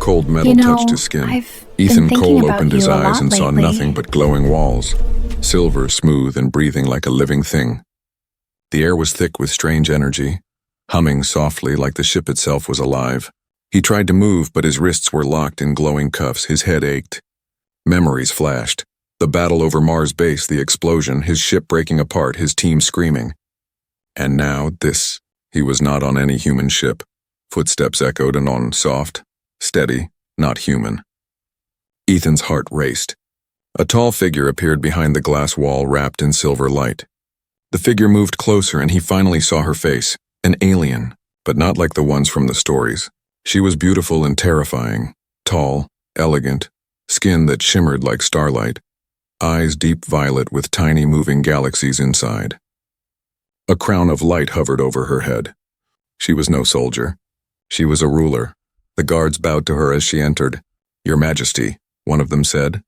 Cold metal touched his skin. Ethan Cole opened his eyes and saw nothing but glowing walls, silver, smooth, and breathing like a living thing. The air was thick with strange energy, humming softly like the ship itself was alive. He tried to move, but his wrists were locked in glowing cuffs. His head ached. Memories flashed. The battle over Mars base, the explosion, his ship breaking apart, his team screaming. And now this. He was not on any human ship. Footsteps echoed and on, soft, steady, not human. Ethan's heart raced. A tall figure appeared behind the glass wall wrapped in silver light. The figure moved closer and he finally saw her face. An alien, but not like the ones from the stories. She was beautiful and terrifying, tall, elegant, skin that shimmered like starlight, eyes deep violet with tiny moving galaxies inside. A crown of light hovered over her head. She was no soldier. She was a ruler. The guards bowed to her as she entered. "Your Majesty," one of them said.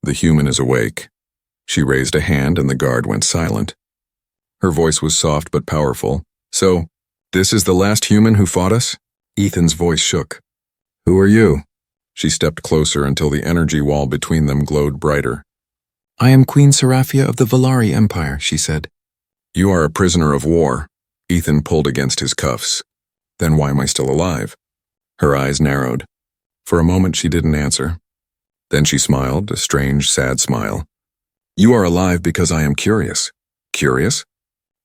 "The human is awake." She raised a hand and the guard went silent. Her voice was soft but powerful. "So, this is the last human who fought us?" Ethan's voice shook. "Who are you?" She stepped closer until the energy wall between them glowed brighter. "I am Queen Seraphia of the Valari Empire," she said. "You are a prisoner of war." Ethan pulled against his cuffs. "Then why am I still alive?" Her eyes narrowed. For a moment she didn't answer. Then she smiled, a strange, sad smile. "You are alive because I am curious." "Curious?"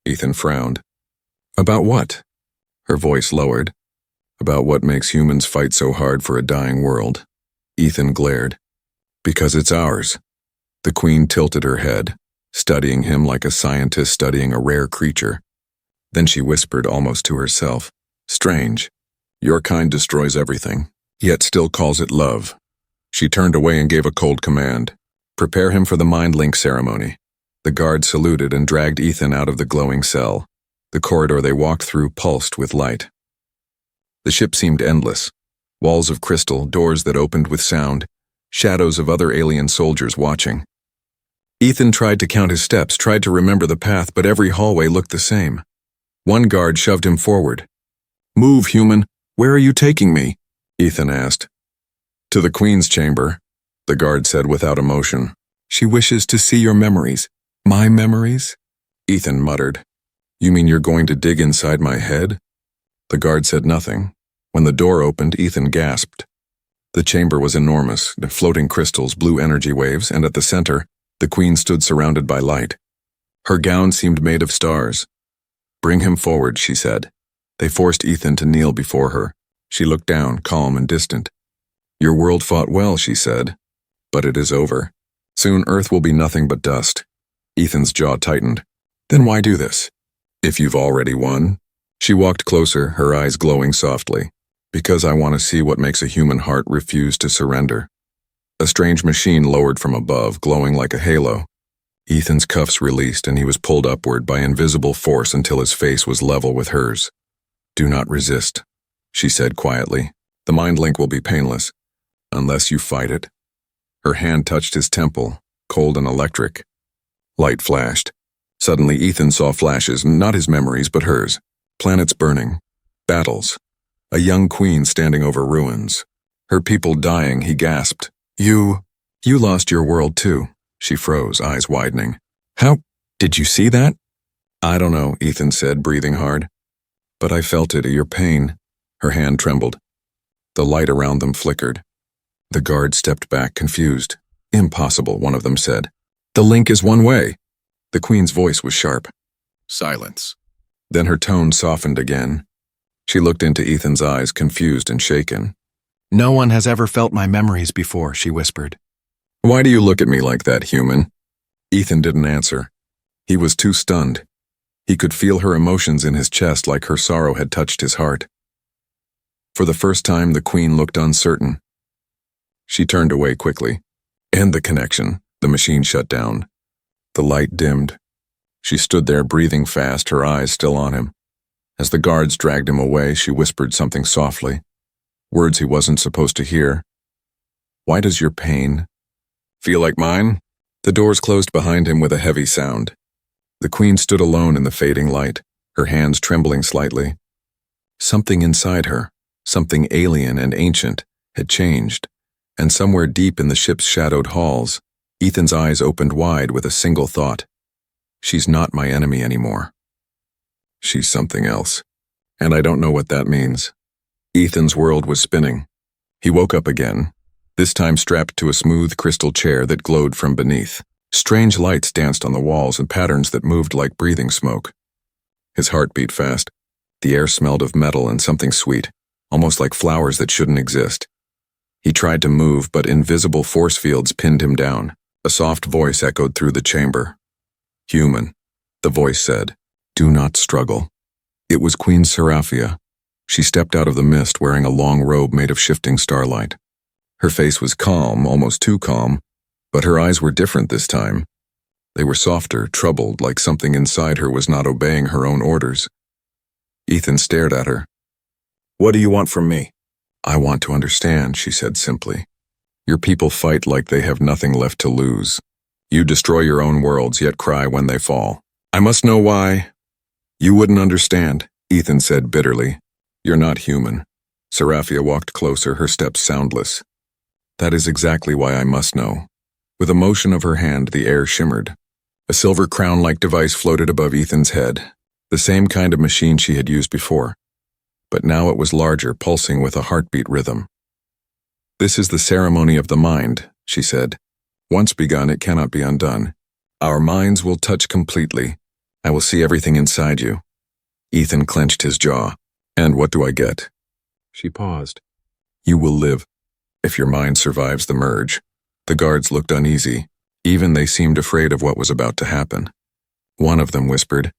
Ethan frowned. "About what?" Her voice lowered. "About what makes humans fight so hard for a dying world." Ethan glared. "Because it's ours." The Queen tilted her head, studying him like a scientist studying a rare creature. Then she whispered almost to herself, "Strange. Your kind destroys everything, yet still calls it love." She turned away and gave a cold command. "Prepare him for the mind link ceremony." The guard saluted and dragged Ethan out of the glowing cell. The corridor they walked through pulsed with light. The ship seemed endless. Walls of crystal, doors that opened with sound, shadows of other alien soldiers watching. Ethan tried to count his steps, tried to remember the path, but every hallway looked the same. One guard shoved him forward. "Move, human. Where are you taking me?" Ethan asked. "To the Queen's chamber," the guard said without emotion. "She wishes to see your memories." "My memories?" Ethan muttered. "You mean you're going to dig inside my head?" The guard said nothing. When the door opened, Ethan gasped. The chamber was enormous, the floating crystals, blue energy waves, and at the center, the Queen stood surrounded by light. Her gown seemed made of stars. "Bring him forward," she said. They forced Ethan to kneel before her. She looked down, calm and distant. "Your world fought well," she said, "but it is over. Soon Earth will be nothing but dust." Ethan's jaw tightened. "Then why do this? If you've already won?" She walked closer, her eyes glowing softly. "Because I want to see what makes a human heart refuse to surrender." A strange machine lowered from above, glowing like a halo. Ethan's cuffs released and he was pulled upward by invisible force until his face was level with hers. "Do not resist," she said quietly. "The mind link will be painless, unless you fight it." Her hand touched his temple, cold and electric. Light flashed. Suddenly Ethan saw flashes, not his memories but hers. Planets burning. Battles. A young queen standing over ruins. Her people dying, he gasped. You lost your world too." She froze, eyes widening. "How? Did you see that?" "I don't know," Ethan said, breathing hard. "But I felt it, your pain." Her hand trembled. The light around them flickered. The guard stepped back, confused. "Impossible," one of them said. "The link is one way." The Queen's voice was sharp. Silence. Then her tone softened again. She looked into Ethan's eyes, confused and shaken. "No one has ever felt my memories before," she whispered. "Why do you look at me like that, human?" Ethan didn't answer. He was too stunned. He could feel her emotions in his chest like her sorrow had touched his heart. For the first time, the Queen looked uncertain. She turned away quickly. End the connection. The machine shut down. The light dimmed. She stood there, breathing fast, her eyes still on him. As the guards dragged him away, she whispered something softly. Words he wasn't supposed to hear. "Why does your pain feel like mine?" The doors closed behind him with a heavy sound. The Queen stood alone in the fading light, her hands trembling slightly. Something inside her, something alien and ancient, had changed, and somewhere deep in the ship's shadowed halls, Ethan's eyes opened wide with a single thought. She's not my enemy anymore. She's something else, and I don't know what that means. Ethan's world was spinning. He woke up again, this time strapped to a smooth crystal chair that glowed from beneath. Strange lights danced on the walls in patterns that moved like breathing smoke. His heart beat fast. The air smelled of metal and something sweet, almost like flowers that shouldn't exist. He tried to move, but invisible force fields pinned him down. A soft voice echoed through the chamber. "Human," the voice said. "Do not struggle." It was Queen Seraphia. She stepped out of the mist wearing a long robe made of shifting starlight. Her face was calm, almost too calm, but her eyes were different this time. They were softer, troubled, like something inside her was not obeying her own orders. Ethan stared at her. "What do you want from me?" "I want to understand," she said simply. "Your people fight like they have nothing left to lose. You destroy your own worlds, yet cry when they fall. I must know why." "You wouldn't understand," Ethan said bitterly. "You're not human." Seraphia walked closer, her steps soundless. "That is exactly why I must know." With a motion of her hand, the air shimmered. A silver crown-like device floated above Ethan's head, the same kind of machine she had used before. But now it was larger, pulsing with a heartbeat rhythm. "This is the ceremony of the mind," she said. "Once begun, it cannot be undone. Our minds will touch completely. I will see everything inside you." Ethan clenched his jaw. "And what do I get?" She paused. "You will live, if your mind survives the merge." The guards looked uneasy. Even they seemed afraid of what was about to happen. One of them whispered,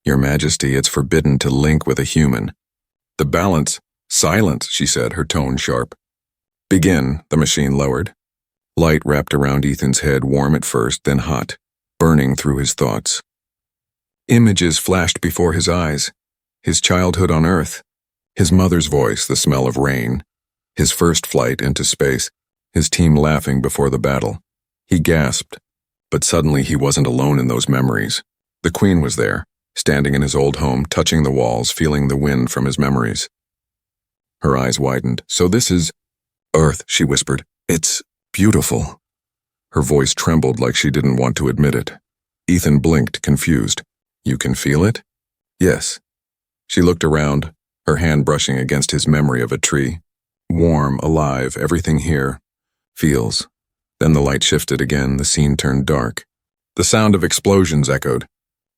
"Your Majesty, it's forbidden to link with a human." "The balance." "Silence," she said, her tone sharp. "Begin," the machine lowered. Light wrapped around Ethan's head, warm at first, then hot, burning through his thoughts. Images flashed before his eyes. His childhood on Earth. His mother's voice, the smell of rain. His first flight into space. His team laughing before the battle. He gasped, but suddenly he wasn't alone in those memories. The Queen was there, standing in his old home, touching the walls, feeling the wind from his memories. Her eyes widened. "So this is Earth," she whispered. "It's beautiful." Her voice trembled like she didn't want to admit it. Ethan blinked, confused. "You can feel it?" "Yes." She looked around, her hand brushing against his memory of a tree. "Warm, alive, everything here feels." Then the light shifted again, the scene turned dark. The sound of explosions echoed.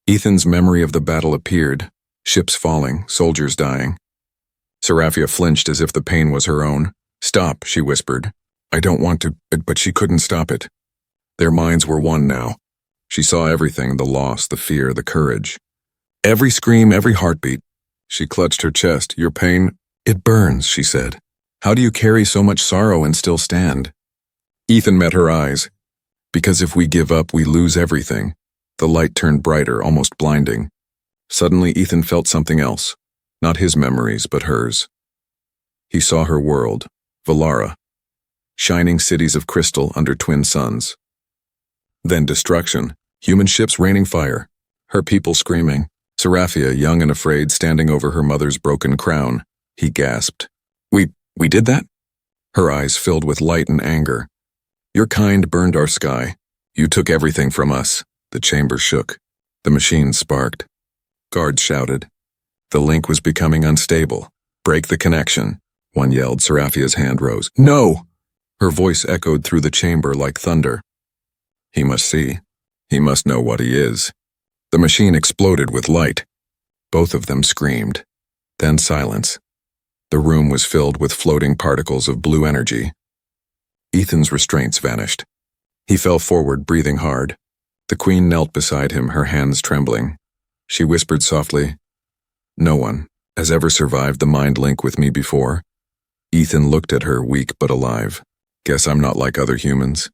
Ethan's memory of the battle appeared, ships falling, soldiers dying. Seraphia flinched as if the pain was her own. "Stop," she whispered. "I don't want to," but she couldn't stop it. Their minds were one now. She saw everything, the loss, the fear, the courage. Every scream, every heartbeat. She clutched her chest. "Your pain, it burns," she said. "How do you carry so much sorrow and still stand?" Ethan met her eyes. "Because if we give up, we lose everything." The light turned brighter, almost blinding. Suddenly, Ethan felt something else. Not his memories, but hers. He saw her world, Valara. Shining cities of crystal under twin suns. Then destruction, human ships raining fire, her people screaming. Seraphia, young and afraid, standing over her mother's broken crown. He gasped. We did that?" Her eyes filled with light and anger. "Your kind burned our sky. You took everything from us." The chamber shook. The machine sparked. Guards shouted. The link was becoming unstable. "Break the connection," one yelled. Seraphia's hand rose. "No!" Her voice echoed through the chamber like thunder. He must see. He must know what he is. The machine exploded with light. Both of them screamed. Then silence. The room was filled with floating particles of blue energy. Ethan's restraints vanished. He fell forward, breathing hard. The Queen knelt beside him, her hands trembling. She whispered softly, "No one has ever survived the mind link with me before." Ethan looked at her, weak but alive. "Guess I'm not like other humans."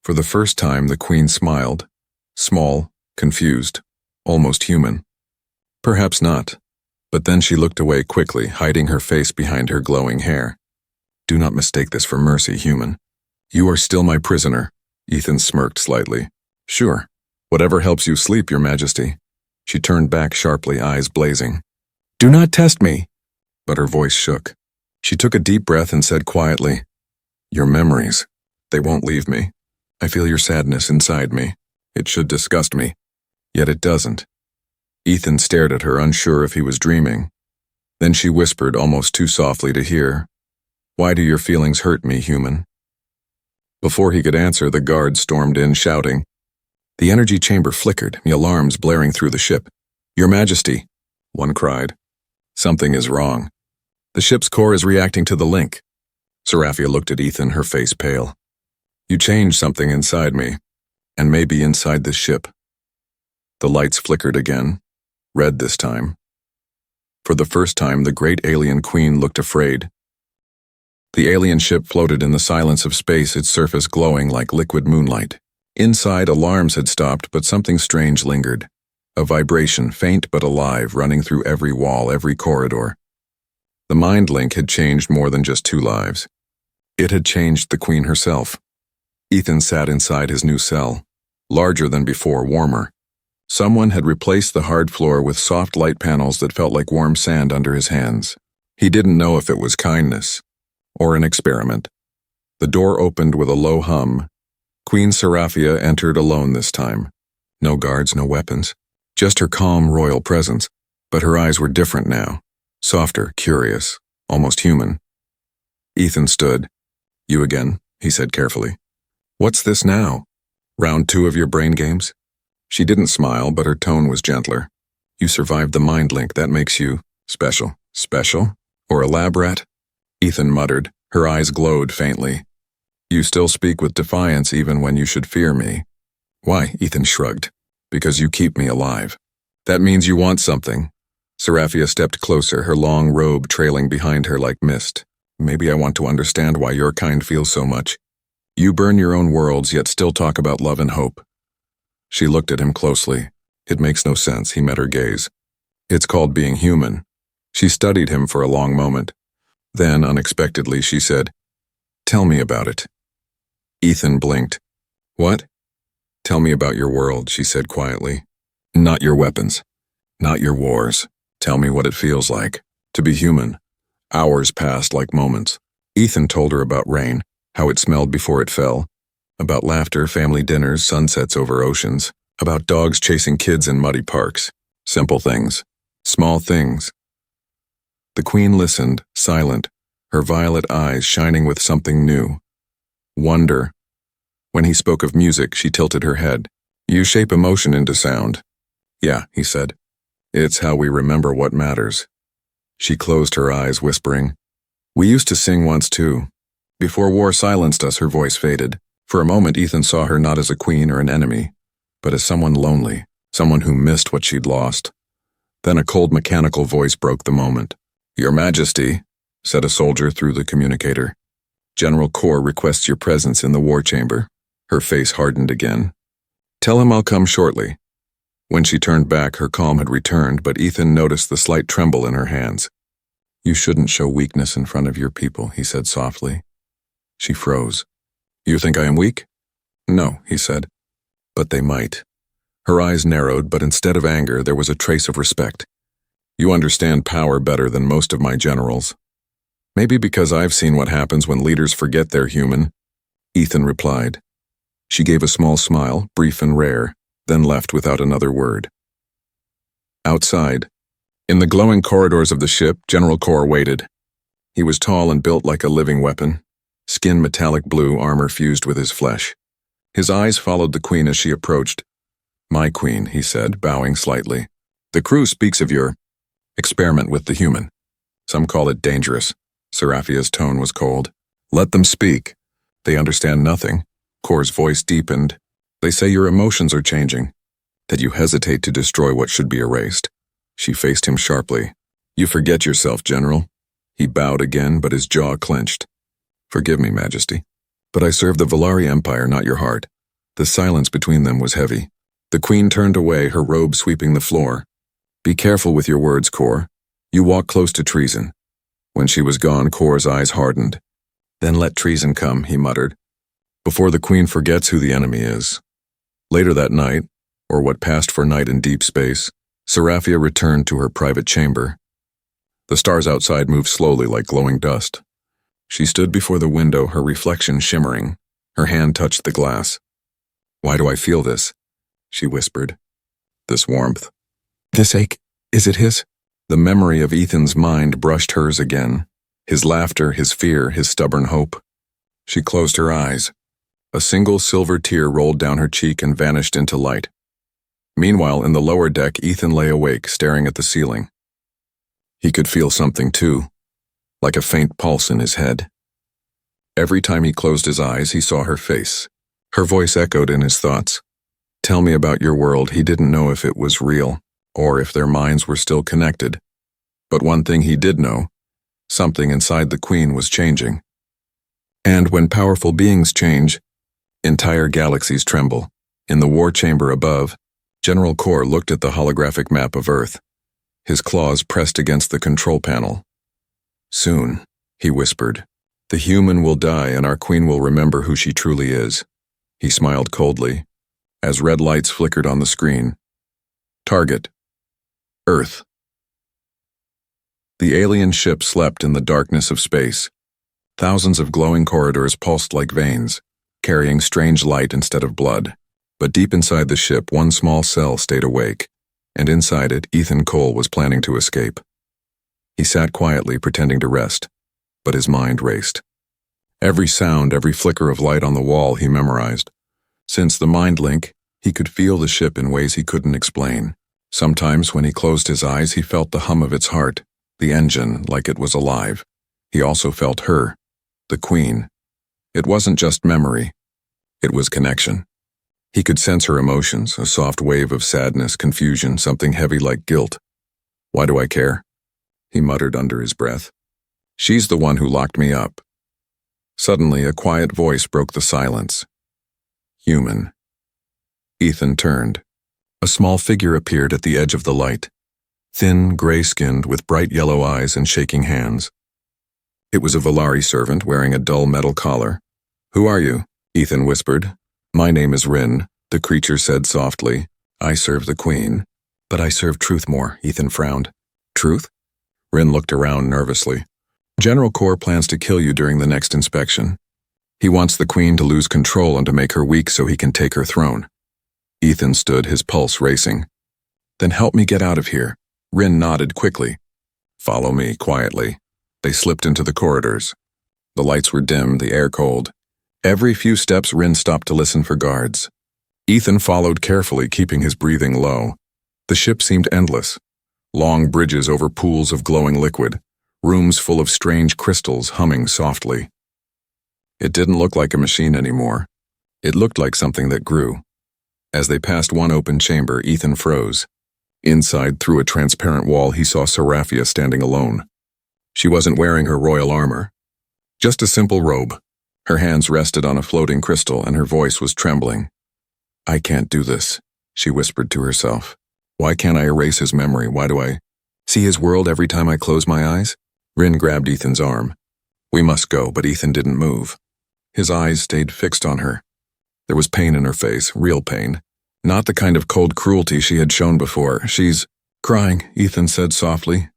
For the first time, the Queen smiled. Small, confused, almost human. Perhaps not. But then she looked away quickly, hiding her face behind her glowing hair. "Do not mistake this for mercy, human. You are still my prisoner." Ethan smirked slightly. "Sure. Whatever helps you sleep, Your Majesty." She turned back sharply, eyes blazing. "Do not test me!" But her voice shook. She took a deep breath and said quietly, "Your memories, they won't leave me. I feel your sadness inside me. It should disgust me, yet it doesn't." Ethan stared at her, unsure if he was dreaming. Then she whispered, almost too softly to hear, "Why do your feelings hurt me, human?" Before he could answer, the guard stormed in, shouting. The energy chamber flickered, the alarms blaring through the ship. "Your Majesty," one cried. "Something is wrong. The ship's core is reacting to the link." Seraphia looked at Ethan, her face pale. "You changed something inside me, and maybe inside this ship." The lights flickered again, red this time. For the first time, the great alien queen looked afraid. The alien ship floated in the silence of space, its surface glowing like liquid moonlight. Inside, alarms had stopped, but something strange lingered. A vibration, faint but alive, running through every wall, every corridor. The mind link had changed more than just two lives. It had changed the queen herself. Ethan sat inside his new cell, larger than before, warmer. Someone had replaced the hard floor with soft light panels that felt like warm sand under his hands. He didn't know if it was kindness or an experiment. The door opened with a low hum. Queen Seraphia entered alone this time. No guards, no weapons. Just her calm, royal presence. But her eyes were different now. Softer, curious, almost human. Ethan stood. "You again," he said carefully. "What's this now? Round 2 of your brain games?" She didn't smile, but her tone was gentler. "You survived the mind link. That makes you special." "Special? Or a lab rat?" Ethan muttered. Her eyes glowed faintly. "You still speak with defiance even when you should fear me." "Why?" Ethan shrugged. "Because you keep me alive." "That means you want something." Seraphia stepped closer, her long robe trailing behind her like mist. "Maybe I want to understand why your kind feels so much. You burn your own worlds, yet still talk about love and hope." She looked at him closely. "It makes no sense," he met her gaze. "It's called being human." She studied him for a long moment. Then, unexpectedly, she said, "Tell me about it." Ethan blinked. "What?" "Tell me about your world," she said quietly. "Not your weapons. Not your wars. Tell me what it feels like to be human." Hours passed like moments. Ethan told her about rain, how it smelled before it fell, about laughter, family dinners, sunsets over oceans, about dogs chasing kids in muddy parks. Simple things. Small things. The queen listened, silent, her violet eyes shining with something new. Wonder. When he spoke of music, she tilted her head. "You shape emotion into sound." "Yeah," he said. "It's how we remember what matters." She closed her eyes, whispering, "We used to sing once too. Before war silenced us," her voice faded. For a moment, Ethan saw her not as a queen or an enemy, but as someone lonely, someone who missed what she'd lost. Then a cold mechanical voice broke the moment. "Your Majesty," said a soldier through the communicator. "General Corps requests your presence in the war chamber." Her face hardened again. "Tell him I'll come shortly." When she turned back, her calm had returned, but Ethan noticed the slight tremble in her hands. "You shouldn't show weakness in front of your people," he said softly. She froze. "You think I am weak?" "No," he said. "But they might." Her eyes narrowed, but instead of anger, there was a trace of respect. "You understand power better than most of my generals." "Maybe because I've seen what happens when leaders forget they're human," Ethan replied. She gave a small smile, brief and rare, then left without another word. Outside, in the glowing corridors of the ship, General Corps waited. He was tall and built like a living weapon, skin metallic blue, armor fused with his flesh. His eyes followed the queen as she approached. "My queen," he said, bowing slightly. "The crew speaks of your experiment with the human. Some call it dangerous." Seraphia's tone was cold. "Let them speak. They understand nothing." Cor's voice deepened. "They say your emotions are changing, that you hesitate to destroy what should be erased." She faced him sharply. "You forget yourself, General." He bowed again, but his jaw clenched. "Forgive me, Majesty. But I serve the Valari Empire, not your heart." The silence between them was heavy. The queen turned away, her robe sweeping the floor. "Be careful with your words, Cor. You walk close to treason." When she was gone, Cor's eyes hardened. "Then let treason come," he muttered, "before the queen forgets who the enemy is." Later that night, or what passed for night in deep space, Seraphia returned to her private chamber. The stars outside moved slowly like glowing dust. She stood before the window, her reflection shimmering. Her hand touched the glass. "Why do I feel this?" she whispered. "This warmth. This ache. Is it his?" The memory of Ethan's mind brushed hers again. His laughter, his fear, his stubborn hope. She closed her eyes. A single silver tear rolled down her cheek and vanished into light. Meanwhile, in the lower deck, Ethan lay awake, staring at the ceiling. He could feel something too, like a faint pulse in his head. Every time he closed his eyes, he saw her face. Her voice echoed in his thoughts. "Tell me about your world." He didn't know if it was real, or if their minds were still connected. But one thing he did know, something inside the Queen was changing. And when powerful beings change, entire galaxies tremble. In the war chamber above, General Kor looked at the holographic map of Earth. His claws pressed against the control panel. "Soon," he whispered, "the human will die and our Queen will remember who she truly is." He smiled coldly, as red lights flickered on the screen. Target: Earth. The alien ship slept in the darkness of space. Thousands of glowing corridors pulsed like veins, carrying strange light instead of blood. But deep inside the ship, one small cell stayed awake, and inside it, Ethan Cole was planning to escape. He sat quietly, pretending to rest, but his mind raced. Every sound, every flicker of light on the wall he memorized. Since the mind link, he could feel the ship in ways he couldn't explain. Sometimes, when he closed his eyes, he felt the hum of its heart, the engine, like it was alive. He also felt her, the Queen. It wasn't just memory. It was connection. He could sense her emotions, a soft wave of sadness, confusion, something heavy like guilt. "Why do I care?" he muttered under his breath. "She's the one who locked me up." Suddenly, a quiet voice broke the silence. "Human." Ethan turned. A small figure appeared at the edge of the light. Thin, gray-skinned, with bright yellow eyes and shaking hands. It was a Valari servant wearing a dull metal collar. "Who are you?" Ethan whispered. "My name is Rin," the creature said softly. "I serve the Queen." "But I serve truth more," Ethan frowned. "Truth?" Rin looked around nervously. "General Kor plans to kill you during the next inspection. He wants the Queen to lose control and to make her weak so he can take her throne." Ethan stood, his pulse racing. "Then help me get out of here." Rin nodded quickly. "Follow me," quietly. They slipped into the corridors. The lights were dim, the air cold. Every few steps, Rin stopped to listen for guards. Ethan followed carefully, keeping his breathing low. The ship seemed endless. Long bridges over pools of glowing liquid, rooms full of strange crystals humming softly. It didn't look like a machine anymore. It looked like something that grew. As they passed one open chamber, Ethan froze. Inside, through a transparent wall, he saw Seraphia standing alone. She wasn't wearing her royal armor. Just a simple robe. Her hands rested on a floating crystal, and her voice was trembling. "I can't do this," she whispered to herself. "Why can't I erase his memory? Why do I see his world every time I close my eyes?" Rin grabbed Ethan's arm. "We must go," but Ethan didn't move. His eyes stayed fixed on her. There was pain in her face, real pain. Not the kind of cold cruelty she had shown before. "She's crying," Ethan said softly.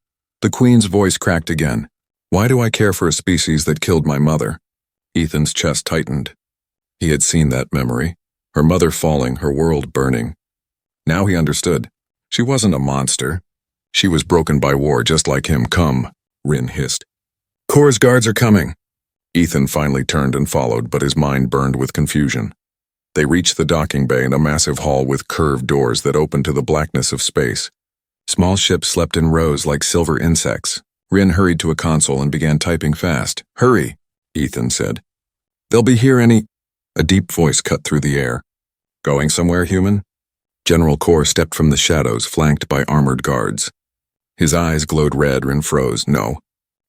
The Queen's voice cracked again. "Why do I care for a species that killed my mother?" Ethan's chest tightened. He had seen that memory. Her mother falling, her world burning. Now he understood. She wasn't a monster. She was broken by war just like him. "Come," Rin hissed. "Kor's guards are coming." Ethan finally turned and followed, but his mind burned with confusion. They reached the docking bay in a massive hall with curved doors that opened to the blackness of space. Small ships slept in rows like silver insects. Rin hurried to a console and began typing fast. "Hurry," Ethan said. "They'll be here any—" A deep voice cut through the air. "Going somewhere, human?" General Kor stepped from the shadows, flanked by armored guards. His eyes glowed red. Rin froze. "No."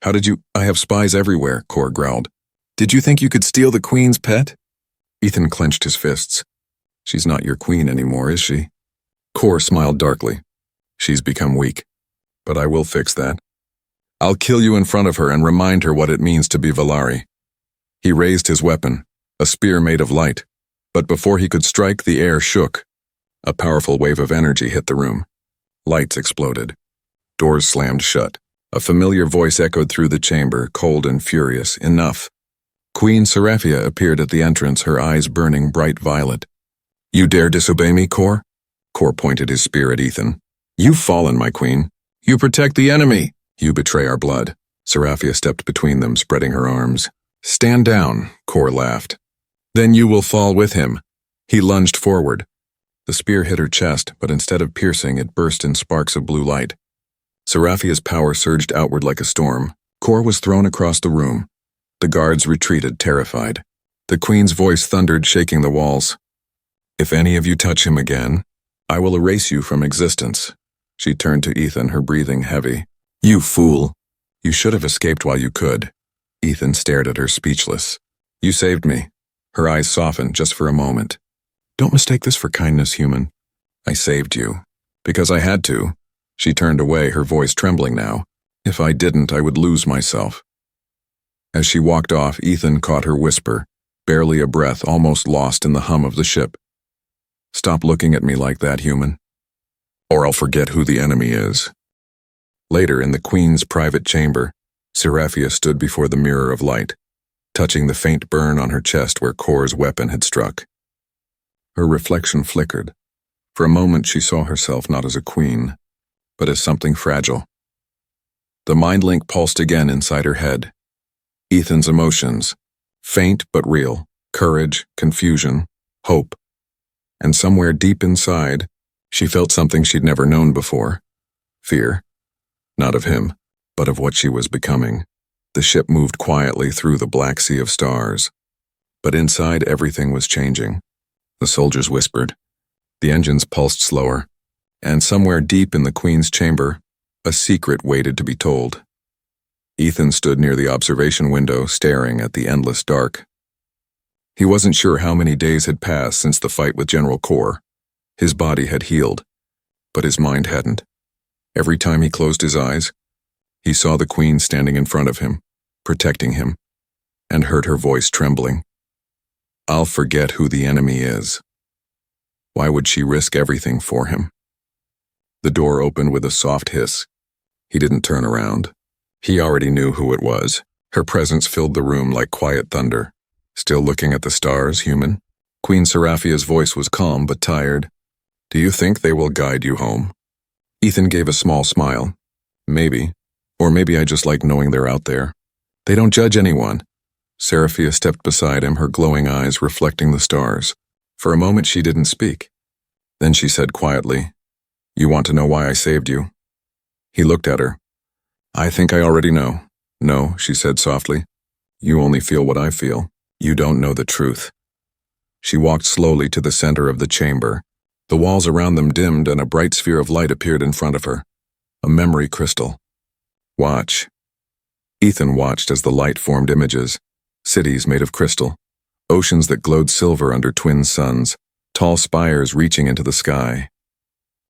"How did you—" "I have spies everywhere," Kor growled. "Did you think you could steal the Queen's pet?" Ethan clenched his fists. "She's not your Queen anymore, is she?" Kor smiled darkly. "She's become weak. But I will fix that. I'll kill you in front of her and remind her what it means to be Valari." He raised his weapon, a spear made of light. But before he could strike, the air shook. A powerful wave of energy hit the room. Lights exploded. Doors slammed shut. A familiar voice echoed through the chamber, cold and furious. Enough. Queen Seraphia appeared at the entrance, her eyes burning bright violet. You dare disobey me, Kor? Kor pointed his spear at Ethan. You've fallen, my queen. You protect the enemy. You betray our blood. Seraphia stepped between them, spreading her arms. Stand down, Kor laughed. Then you will fall with him. He lunged forward. The spear hit her chest, but instead of piercing, it burst in sparks of blue light. Seraphia's power surged outward like a storm. Kor was thrown across the room. The guards retreated, terrified. The queen's voice thundered, shaking the walls. If any of you touch him again, I will erase you from existence. She turned to Ethan, her breathing heavy. You fool. You should have escaped while you could. Ethan stared at her, speechless. You saved me. Her eyes softened just for a moment. Don't mistake this for kindness, human. I saved you. Because I had to. She turned away, her voice trembling now. If I didn't, I would lose myself. As she walked off, Ethan caught her whisper, barely a breath, almost lost in the hum of the ship. Stop looking at me like that, human. Or I'll forget who the enemy is. Later, in the queen's private chamber, Seraphia stood before the mirror of light, touching the faint burn on her chest where Kor's weapon had struck. Her reflection flickered. For a moment she saw herself not as a queen, but as something fragile. The mind link pulsed again inside her head. Ethan's emotions, faint but real, courage, confusion, hope. And somewhere deep inside, she felt something she'd never known before. Fear. Not of him, but of what she was becoming. The ship moved quietly through the black sea of stars. But inside, everything was changing. The soldiers whispered. The engines pulsed slower. And somewhere deep in the queen's chamber, a secret waited to be told. Ethan stood near the observation window, staring at the endless dark. He wasn't sure how many days had passed since the fight with General Kor. His body had healed, but his mind hadn't. Every time he closed his eyes, he saw the queen standing in front of him, protecting him, and heard her voice trembling. I'll forget who the enemy is. Why would she risk everything for him? The door opened with a soft hiss. He didn't turn around. He already knew who it was. Her presence filled the room like quiet thunder. Still looking at the stars, human? Queen Seraphia's voice was calm but tired. Do you think they will guide you home? Ethan gave a small smile. Maybe. Or maybe I just like knowing they're out there. They don't judge anyone. Seraphia stepped beside him, her glowing eyes reflecting the stars. For a moment she didn't speak. Then she said quietly, You want to know why I saved you? He looked at her. I think I already know. No, she said softly. You only feel what I feel. You don't know the truth. She walked slowly to the center of the chamber. The walls around them dimmed and a bright sphere of light appeared in front of her. A memory crystal. Watch. Ethan watched as the light formed images. Cities made of crystal. Oceans that glowed silver under twin suns. Tall spires reaching into the sky.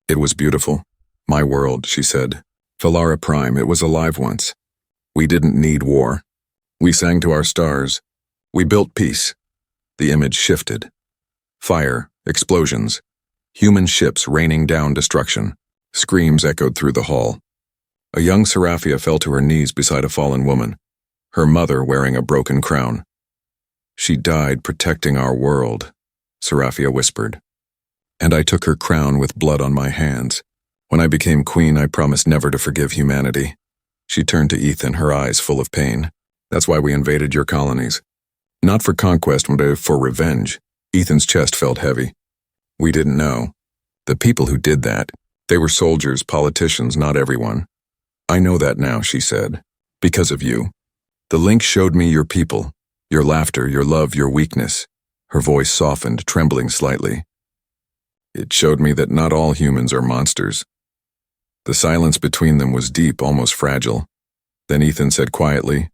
It was beautiful. My world, she said. Valara Prime, it was alive once. We didn't need war. We sang to our stars. We built peace. The image shifted. Fire, explosions. Human ships raining down destruction. Screams echoed through the hall. A young Seraphia fell to her knees beside a fallen woman, her mother wearing a broken crown. She died protecting our world, Seraphia whispered. And I took her crown with blood on my hands. When I became queen, I promised never to forgive humanity. She turned to Ethan, her eyes full of pain. That's why we invaded your colonies. Not for conquest, but for revenge. Ethan's chest felt heavy. We didn't know. The people who did that, they were soldiers, politicians, not everyone. I know that now, she said. Because of you. The link showed me your people, your laughter, your love, your weakness. Her voice softened, trembling slightly. It showed me that not all humans are monsters. The silence between them was deep, almost fragile. Then Ethan said quietly,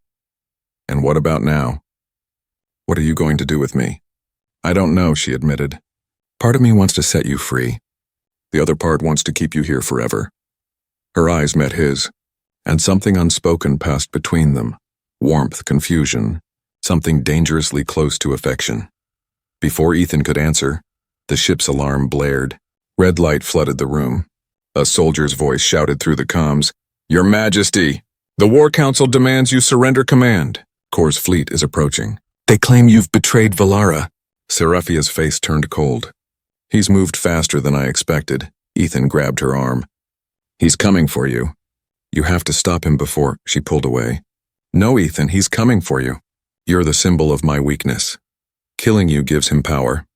And what about now? What are you going to do with me? I don't know, she admitted. Part of me wants to set you free. The other part wants to keep you here forever. Her eyes met his, and something unspoken passed between them. Warmth, confusion, something dangerously close to affection. Before Ethan could answer, the ship's alarm blared. Red light flooded the room. A soldier's voice shouted through the comms, Your Majesty! The War Council demands you surrender command. Kor's fleet is approaching. They claim you've betrayed Valara. Seraphia's face turned cold. He's moved faster than I expected. Ethan grabbed her arm. He's coming for you. You have to stop him before. She pulled away. No, Ethan, he's coming for you. You're the symbol of my weakness. Killing you gives him power.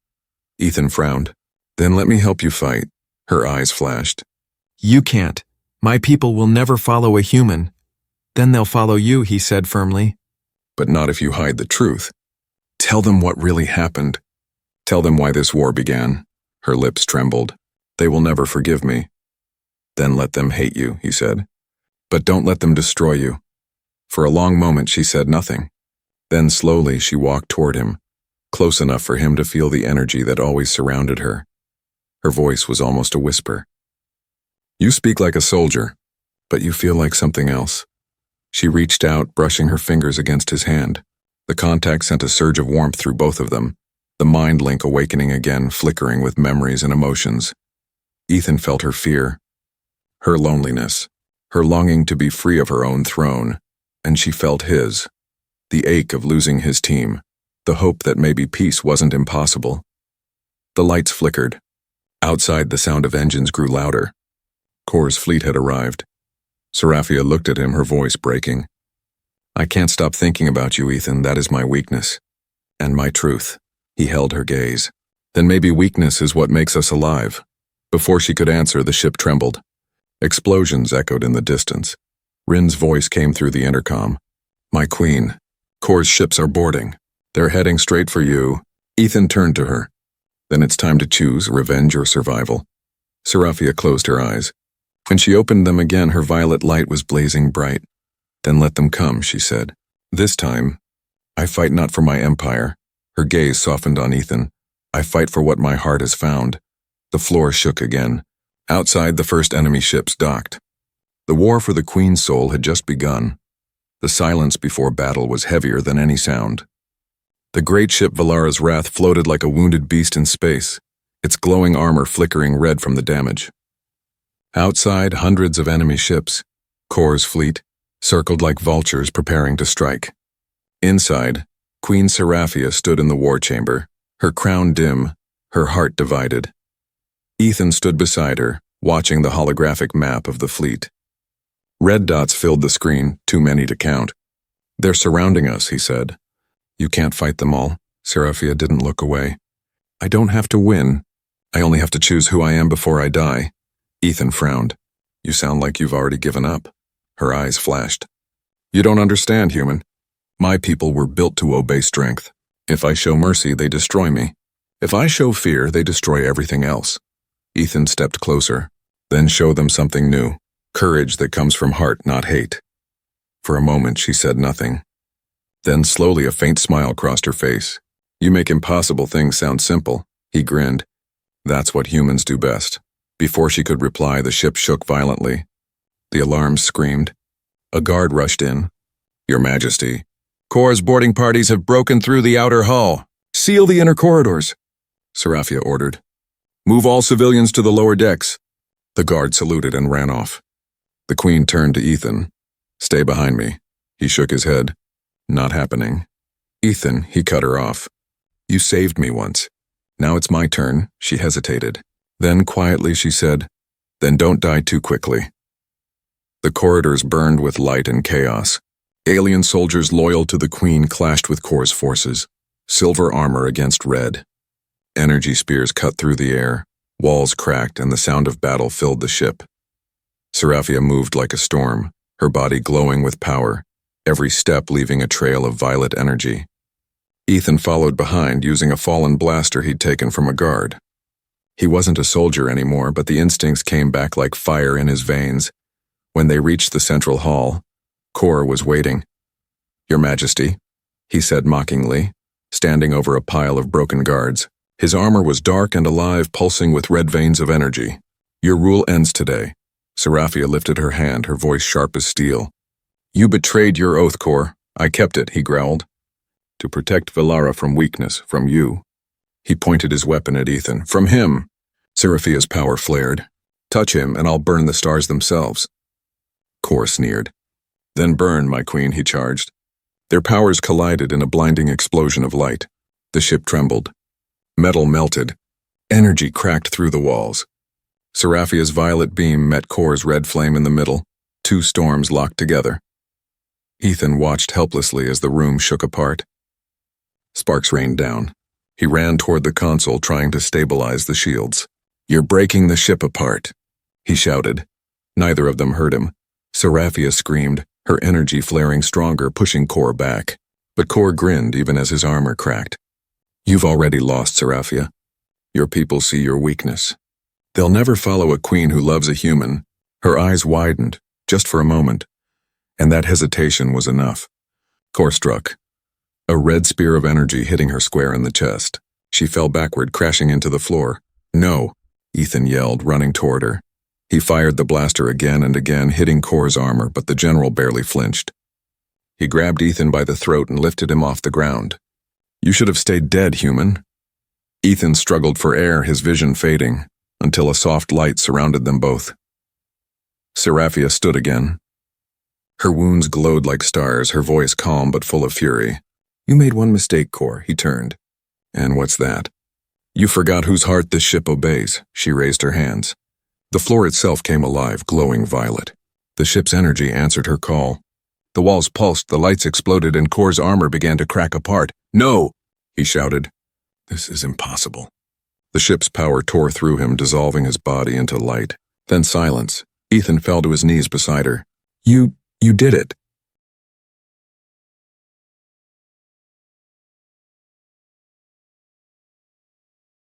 Ethan frowned. Then let me help you fight. Her eyes flashed. You can't. My people will never follow a human. Then they'll follow you, he said firmly. But not if you hide the truth. Tell them what really happened. Tell them why this war began. Her lips trembled. They will never forgive me. Then let them hate you, he said. But don't let them destroy you. For a long moment she said nothing. Then slowly she walked toward him, close enough for him to feel the energy that always surrounded her. Her voice was almost a whisper. You speak like a soldier, but you feel like something else. She reached out, brushing her fingers against his hand. The contact sent a surge of warmth through both of them, the mind link awakening again, flickering with memories and emotions. Ethan felt her fear, her loneliness, her longing to be free of her own throne, and she felt his, the ache of losing his team, the hope that maybe peace wasn't impossible. The lights flickered. Outside, the sound of engines grew louder. Kor's fleet had arrived. Seraphia looked at him, her voice breaking. I can't stop thinking about you, Ethan. That is my weakness. And my truth. He held her gaze. Then maybe weakness is what makes us alive. Before she could answer, the ship trembled. Explosions echoed in the distance. Rin's voice came through the intercom. My queen, Kor's ships are boarding. They're heading straight for you. Ethan turned to her. Then it's time to choose revenge or survival. Seraphia closed her eyes. When she opened them again, her violet light was blazing bright. Then let them come, she said. This time, I fight not for my empire. Her gaze softened on Ethan. I fight for what my heart has found. The floor shook again. Outside, the first enemy ships docked. The war for the Queen's soul had just begun. The silence before battle was heavier than any sound. The great ship Valara's Wrath floated like a wounded beast in space, its glowing armor flickering red from the damage. Outside, hundreds of enemy ships, Kor's fleet, circled like vultures preparing to strike. Inside, Queen Seraphia stood in the war chamber, her crown dim, her heart divided. Ethan stood beside her, watching the holographic map of the fleet. Red dots filled the screen, too many to count. They're surrounding us, he said. You can't fight them all. Seraphia didn't look away. I don't have to win. I only have to choose who I am before I die. Ethan frowned. You sound like you've already given up. Her eyes flashed. You don't understand, human. My people were built to obey strength. If I show mercy, they destroy me. If I show fear, they destroy everything else. Ethan stepped closer. Then show them something new. Courage that comes from heart, not hate. For a moment, she said nothing. Then slowly a faint smile crossed her face. You make impossible things sound simple. He grinned. That's what humans do best. Before she could reply, the ship shook violently. The alarms screamed. A guard rushed in. Your Majesty, Kor's boarding parties have broken through the outer hull. Seal the inner corridors, Seraphia ordered. Move all civilians to the lower decks. The guard saluted and ran off. The Queen turned to Ethan. Stay behind me. He shook his head. Not happening. Ethan, he cut her off. You saved me once. Now it's my turn. She hesitated. Then quietly she said, Then don't die too quickly. The corridors burned with light and chaos. Alien soldiers loyal to the Queen clashed with Kor's forces. Silver armor against red. Energy spears cut through the air. Walls cracked and the sound of battle filled the ship. Seraphia moved like a storm, her body glowing with power, every step leaving a trail of violet energy. Ethan followed behind, using a fallen blaster he'd taken from a guard. He wasn't a soldier anymore, but the instincts came back like fire in his veins. When they reached the central hall, Kor was waiting. Your Majesty, he said mockingly, standing over a pile of broken guards. His armor was dark and alive, pulsing with red veins of energy. Your rule ends today. Seraphia lifted her hand, her voice sharp as steel. You betrayed your oath, Kor. I kept it, he growled. To protect Valara from weakness, from you. He pointed his weapon at Ethan. From him. Seraphia's power flared. Touch him, and I'll burn the stars themselves. Kor sneered. Then burn, my queen, he charged. Their powers collided in a blinding explosion of light. The ship trembled. Metal melted. Energy cracked through the walls. Seraphia's violet beam met Kor's red flame in the middle. Two storms locked together. Ethan watched helplessly as the room shook apart. Sparks rained down. He ran toward the console, trying to stabilize the shields. "You're breaking the ship apart," he shouted. Neither of them heard him. Seraphia screamed, her energy flaring stronger, pushing Kor back. But Kor grinned even as his armor cracked. "You've already lost, Seraphia. Your people see your weakness. They'll never follow a queen who loves a human." Her eyes widened, just for a moment, and that hesitation was enough. Kor struck. A red spear of energy hitting her square in the chest. She fell backward, crashing into the floor. "No," Ethan yelled, running toward her. He fired the blaster again and again, hitting Kor's armor, but the general barely flinched. He grabbed Ethan by the throat and lifted him off the ground. "You should have stayed dead, human." Ethan struggled for air, his vision fading, until a soft light surrounded them both. Seraphia stood again. Her wounds glowed like stars, her voice calm but full of fury. "You made one mistake, Kor," he turned. "And what's that?" "You forgot whose heart this ship obeys." She raised her hands. The floor itself came alive, glowing violet. The ship's energy answered her call. The walls pulsed, the lights exploded, and Kor's armor began to crack apart. "No!" he shouted. "This is impossible." The ship's power tore through him, dissolving his body into light. Then silence. Ethan fell to his knees beside her. You did it."